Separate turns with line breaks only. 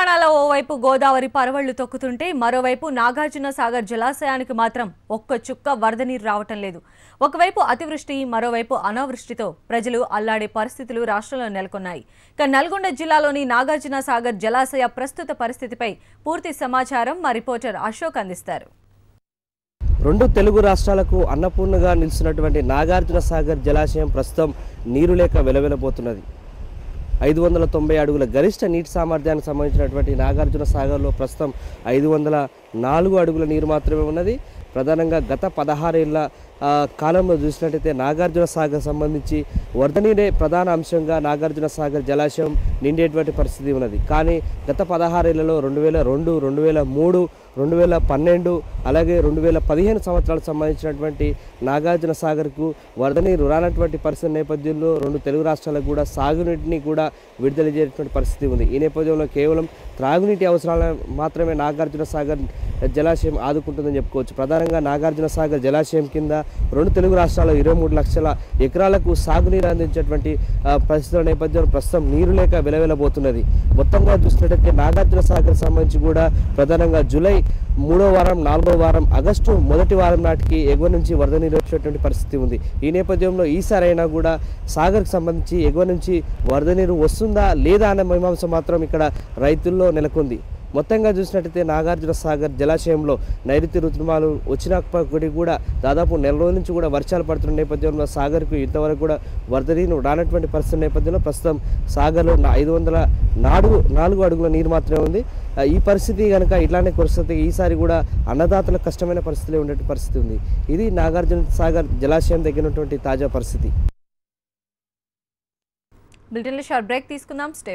తెలంగాణలో ఓవైపు గోదావరి పరవళ్లు తొక్కుతుంటే మరోవైపు నాగార్జున సాగర్ జలాశయానికి మాత్రం ఒక్క చుక్క వరద నీరు రావటం లేదు. ఒకవైపు అతివృష్టి, మరోవైపు అనావృష్టితో ప్రజలు అల్లాడే పరిస్థితులు రాష్ట్రంలో నెలకొన్నాయి. నల్గొండ జిల్లాలోని నాగార్జున సాగర్ జలాశయ ప్రస్తుత పరిస్థితిపై పూర్తి సమాచారం మా రిపోర్టర్ అశోక్ అందిస్తారు.
రెండు తెలుగు రాష్ట్రాలకు అన్నపూర్ణగా నిలిచినటువంటి నాగార్జున సాగర్ జలాశయం ప్రస్తుతం నీరు లేక వెలవెలబోతున్నది. 590 అడుగుల గరిష్ట నీటి సామర్థ్యానికి సంబంధించినటువంటి నాగార్జున సాగర్లో ప్రస్తుతం 504 అడుగుల నీరు మాత్రమే ఉన్నది. ప్రధానంగా గత 16 ఏళ్ల కాలంలో చూసినట్టయితే నాగార్జున సాగర్ సంబంధించి వరద నీరే ప్రధాన అంశంగా నాగార్జున సాగర్ జలాశయం నిండేటువంటి పరిస్థితి ఉన్నది. కానీ గత 16 ఏళ్లలో 2002, 2003, 2012 అలాగే 2015 సంవత్సరాలకు సంబంధించినటువంటి నాగార్జున సాగర్కు వరద నీరు రానటువంటి పరిస్థితి నేపథ్యంలో రెండు తెలుగు రాష్ట్రాలకు కూడా సాగునీటిని కూడా విడుదల చేసేటువంటి పరిస్థితి ఉంది. ఈ నేపథ్యంలో కేవలం త్రాగునీటి అవసరాలను మాత్రమే నాగార్జున సాగర్ జలాశయం ఆదుకుంటుందని చెప్పుకోవచ్చు. ప్రధానంగా నాగార్జున సాగర్ జలాశయం కింద రెండు తెలుగు రాష్ట్రాల్లో 23 లక్షల ఎకరాలకు సాగునీరు అందించేటువంటి పరిస్థితుల నేపథ్యంలో ప్రస్తుతం నీరు లేక వెలవెలబోతున్నది. మొత్తంగా చూసినట్టయితే నాగార్జున సాగర్ సంబంధించి కూడా ప్రధానంగా జూలై 3వ వారం, 4వ వారం, ఆగస్టు 1వ వారం నాటికి ఎగువ నుంచి వరద నీరు వచ్చేటువంటి పరిస్థితి ఉంది. ఈ నేపథ్యంలో ఈసారైనా కూడా సాగర్కి సంబంధించి ఎగువ నుంచి వరద నీరు వస్తుందా లేదా అనే మీమాంస మాత్రం ఇక్కడ రైతుల్లో నెలకొంది. మొత్తంగా చూసినట్టయితే నాగార్జున సాగర్ జలాశయంలో నైరుతి ఋతుమాలు వచ్చినప్పటికీ కూడా దాదాపు నెల రోజుల నుంచి కూడా వర్షాలు పడుతున్న నేపథ్యంలో సాగర్కు ఇంతవరకు కూడా వరద నీరు రానటువంటి పరిస్థితి నేపథ్యంలో ప్రస్తుతం సాగర్లో 504 అడుగుల నీరు మాత్రమే ఉంది. ఈ పరిస్థితి కనుక ఇట్లానే కొనసాగితే ఈసారి కూడా అన్నదాతలకు కష్టమైన పరిస్థితిలో ఉండే పరిస్థితి ఉంది. ఇది నాగార్జున సాగర్ జలాశయం దగ్గర తాజా పరిస్థితి.
బ్రిటన్లో షార్ట్ బ్రేక్ తీసుకుందాం. స్టే